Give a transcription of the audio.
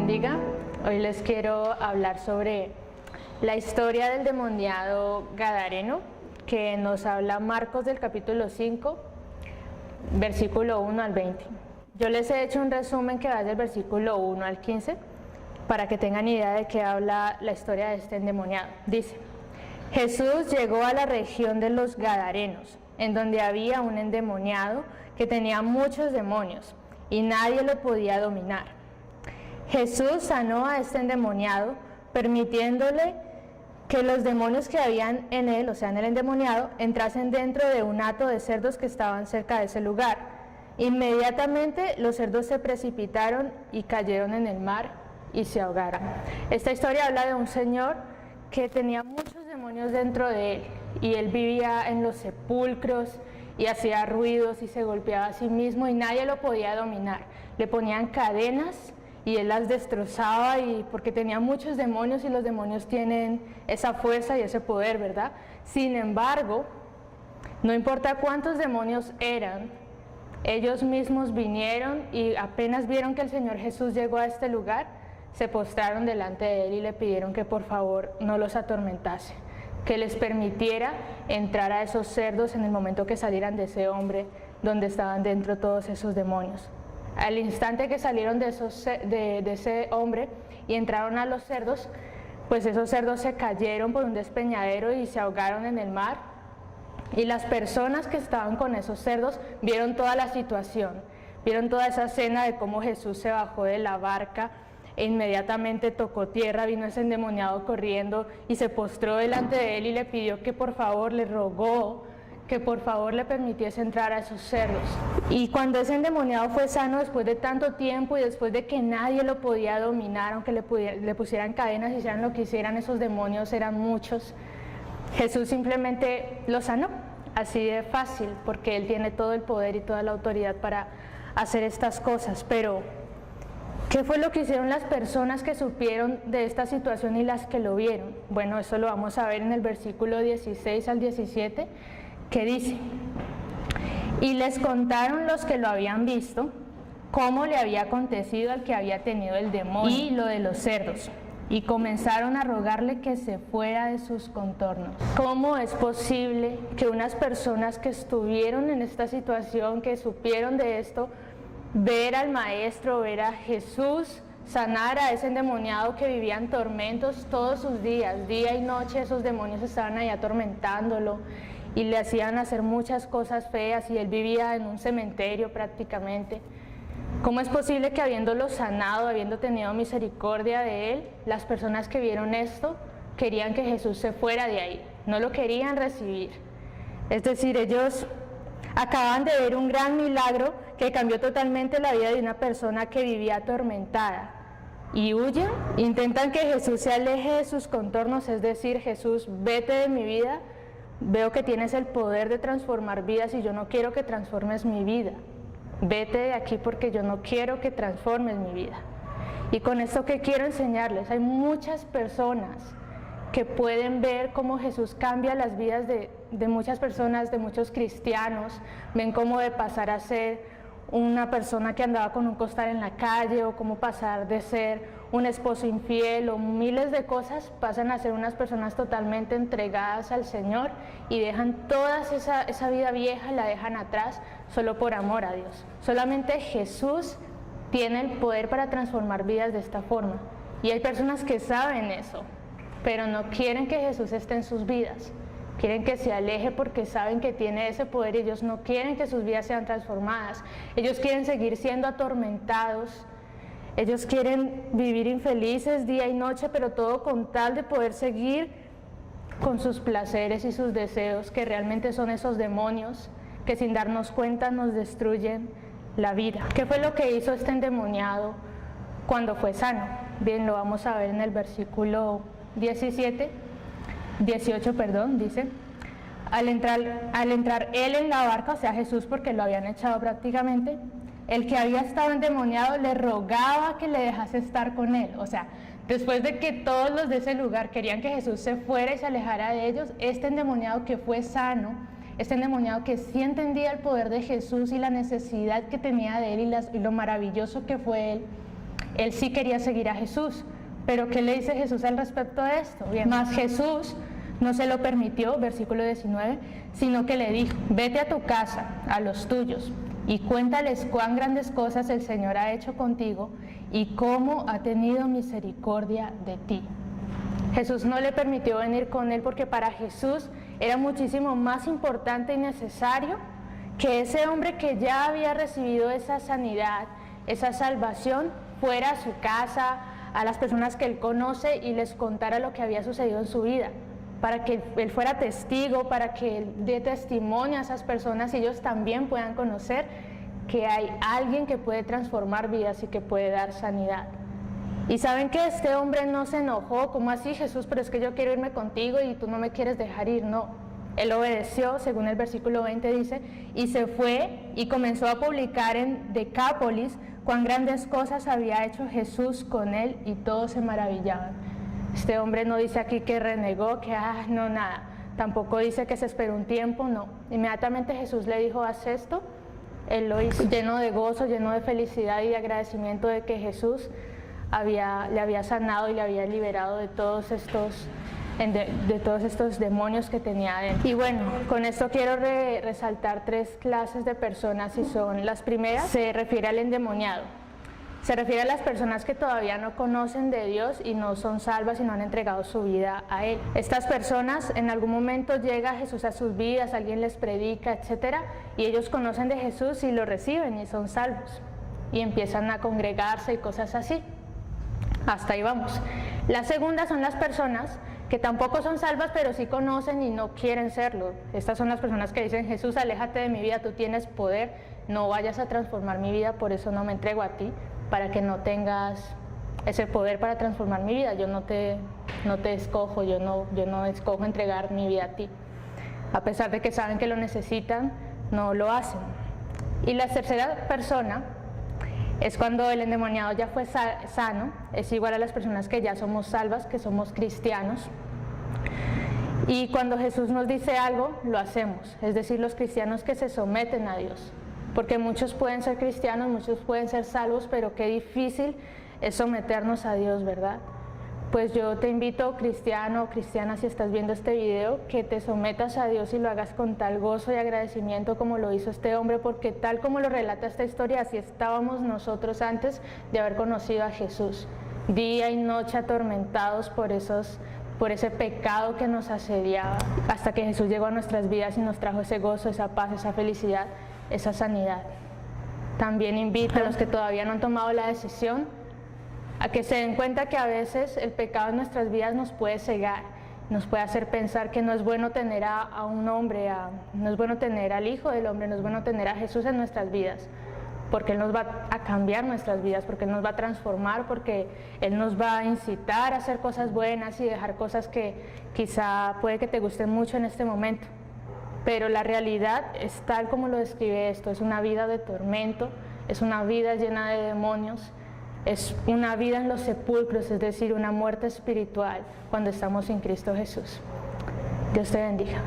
bendiga. Hoy les quiero hablar sobre la historia del endemoniado Gadareno, que nos habla Marcos del capítulo 5, versículo 1 al 20. Yo les he hecho un resumen que va del versículo 1 al 15, para que tengan idea de qué habla la historia de este endemoniado. Dice: Jesús llegó a la región de los Gadarenos, en donde había un endemoniado que tenía muchos demonios, y nadie lo podía dominar. Jesús sanó a este endemoniado, permitiéndole que los demonios que habían en él, o sea, en el endemoniado, entrasen dentro de un hato de cerdos que estaban cerca de ese lugar. Inmediatamente los cerdos se precipitaron y cayeron en el mar y se ahogaron. Esta historia habla de un señor que tenía muchos demonios dentro de él, y él vivía en los sepulcros y hacía ruidos y se golpeaba a sí mismo y nadie lo podía dominar. Le ponían cadenas y él las destrozaba, porque tenía muchos demonios, y los demonios tienen esa fuerza y ese poder, ¿verdad? Sin embargo, no importa cuántos demonios eran, ellos mismos vinieron y apenas vieron que el Señor Jesús llegó a este lugar, se postraron delante de él y le pidieron que por favor no los atormentase, que les permitiera entrar a esos cerdos en el momento que salieran de ese hombre donde estaban dentro todos esos demonios. Al instante que salieron de ese hombre y entraron a los cerdos, pues esos cerdos se cayeron por un despeñadero y se ahogaron en el mar. Y las personas que estaban con esos cerdos vieron toda la situación, vieron toda esa escena de cómo Jesús se bajó de la barca e inmediatamente tocó tierra, vino ese endemoniado corriendo y se postró delante de él y le pidió que por favor, le rogó que por favor le permitiese entrar a esos cerdos. Y cuando ese endemoniado fue sano, después de tanto tiempo y después de que nadie lo podía dominar, aunque le pusieran cadenas y hicieran lo que hicieran, esos demonios eran muchos, Jesús simplemente lo sanó, así de fácil, porque Él tiene todo el poder y toda la autoridad para hacer estas cosas. Pero ¿qué fue lo que hicieron las personas que supieron de esta situación y las que lo vieron? Bueno, eso lo vamos a ver en el versículo 16 al 17, que dice: y les contaron los que lo habían visto cómo le había acontecido al que había tenido el demonio y lo de los cerdos, y comenzaron a rogarle que se fuera de sus contornos. ¿Cómo es posible que unas personas que estuvieron en esta situación, que supieron de esto, ver al Maestro, ver a Jesús sanar a ese endemoniado que vivía en tormentos todos sus días, día y noche? Esos demonios estaban ahí atormentándolo y le hacían hacer muchas cosas feas, y él vivía en un cementerio prácticamente. ¿Cómo es posible que habiéndolo sanado, habiendo tenido misericordia de él, las personas que vieron esto querían que Jesús se fuera de ahí? No lo querían recibir. Es decir, ellos acaban de ver un gran milagro que cambió totalmente la vida de una persona que vivía atormentada, y huyen, intentan que Jesús se aleje de sus contornos, es decir, Jesús, vete de mi vida, veo que tienes el poder de transformar vidas y yo no quiero que transformes mi vida. Vete de aquí porque yo no quiero que transformes mi vida. Y con esto que quiero enseñarles, hay muchas personas que pueden ver cómo Jesús cambia las vidas de muchas personas, de muchos cristianos. Ven cómo de pasar a ser una persona que andaba con un costal en la calle, o cómo pasar de ser un esposo infiel, o miles de cosas, pasan a ser unas personas totalmente entregadas al Señor y dejan toda esa vida vieja, la dejan atrás solo por amor a Dios. Solamente Jesús tiene el poder para transformar vidas de esta forma, y hay personas que saben eso, pero no quieren que Jesús esté en sus vidas. Quieren que se aleje porque saben que tiene ese poder, y ellos no quieren que sus vidas sean transformadas. Ellos quieren seguir siendo atormentados, ellos quieren vivir infelices día y noche, pero todo con tal de poder seguir con sus placeres y sus deseos, que realmente son esos demonios que sin darnos cuenta nos destruyen la vida. ¿Qué fue lo que hizo este endemoniado cuando fue sano? Bien, lo vamos a ver en el versículo 18, dice: al entrar él en la barca, o sea Jesús, porque lo habían echado prácticamente, el que había estado endemoniado le rogaba que le dejase estar con él. O sea, después de que todos los de ese lugar querían que Jesús se fuera y se alejara de ellos, este endemoniado que fue sano, este endemoniado que sí entendía el poder de Jesús y la necesidad que tenía de él y lo maravilloso que fue él, él sí quería seguir a Jesús. Pero ¿qué le dice Jesús al respecto de esto? Bien, más Jesús no se lo permitió, versículo 19, sino que le dijo: vete a tu casa, a los tuyos, y cuéntales cuán grandes cosas el Señor ha hecho contigo y cómo ha tenido misericordia de ti. Jesús no le permitió venir con él porque para Jesús era muchísimo más importante y necesario que ese hombre que ya había recibido esa sanidad, esa salvación, fuera a su casa, a las personas que él conoce y les contara lo que había sucedido en su vida, para que él fuera testigo, para que él dé testimonio a esas personas y ellos también puedan conocer que hay alguien que puede transformar vidas y que puede dar sanidad. Y saben que este hombre no se enojó: ¿cómo así, Jesús? Pero es que yo quiero irme contigo y tú no me quieres dejar ir. No, él obedeció, según el versículo 20 dice, y se fue y comenzó a publicar en Decápolis cuán grandes cosas había hecho Jesús con él, y todos se maravillaban. Este hombre no dice aquí que renegó, que no, nada. Tampoco dice que se esperó un tiempo, no. Inmediatamente Jesús le dijo: haz esto. Él lo hizo lleno de gozo, lleno de felicidad y de agradecimiento de que Jesús le había sanado y le había liberado de todos estos demonios que tenía adentro. Y bueno, con esto quiero resaltar 3 clases de personas, y son: las primeras, se refiere al endemoniado. Se refiere a las personas que todavía no conocen de Dios y no son salvas y no han entregado su vida a Él. Estas personas, en algún momento llega Jesús a sus vidas, alguien les predica, etcétera, y ellos conocen de Jesús y lo reciben y son salvos. Y empiezan a congregarse y cosas así. Hasta ahí vamos. La segunda son las personas que tampoco son salvas, pero sí conocen y no quieren serlo. Estas son las personas que dicen: Jesús, aléjate de mi vida, tú tienes poder, no vayas a transformar mi vida, por eso no me entrego a ti, para que no tengas ese poder para transformar mi vida. Yo no te escojo, yo no escojo entregar mi vida a ti. A pesar de que saben que lo necesitan, no lo hacen. Y la tercera persona es cuando el endemoniado ya fue sano, es igual a las personas que ya somos salvas, que somos cristianos. Y cuando Jesús nos dice algo, lo hacemos, es decir, los cristianos que se someten a Dios. Porque muchos pueden ser cristianos, muchos pueden ser salvos, pero qué difícil es someternos a Dios, ¿verdad? Pues yo te invito, cristiano o cristiana, si estás viendo este video, que te sometas a Dios y lo hagas con tal gozo y agradecimiento como lo hizo este hombre, porque tal como lo relata esta historia, así estábamos nosotros antes de haber conocido a Jesús, día y noche atormentados por ese pecado que nos asediaba, hasta que Jesús llegó a nuestras vidas y nos trajo ese gozo, esa paz, esa felicidad, esa sanidad. También invito a los que todavía no han tomado la decisión a que se den cuenta que a veces el pecado en nuestras vidas nos puede cegar, nos puede hacer pensar que no es bueno tener a un hombre, no es bueno tener al Hijo del Hombre, no es bueno tener a Jesús en nuestras vidas, porque Él nos va a cambiar nuestras vidas, porque Él nos va a transformar, porque Él nos va a incitar a hacer cosas buenas y dejar cosas que quizá puede que te gusten mucho en este momento. Pero la realidad es tal como lo describe esto: es una vida de tormento, es una vida llena de demonios, es una vida en los sepulcros, es decir, una muerte espiritual cuando estamos en Cristo Jesús. Dios te bendiga.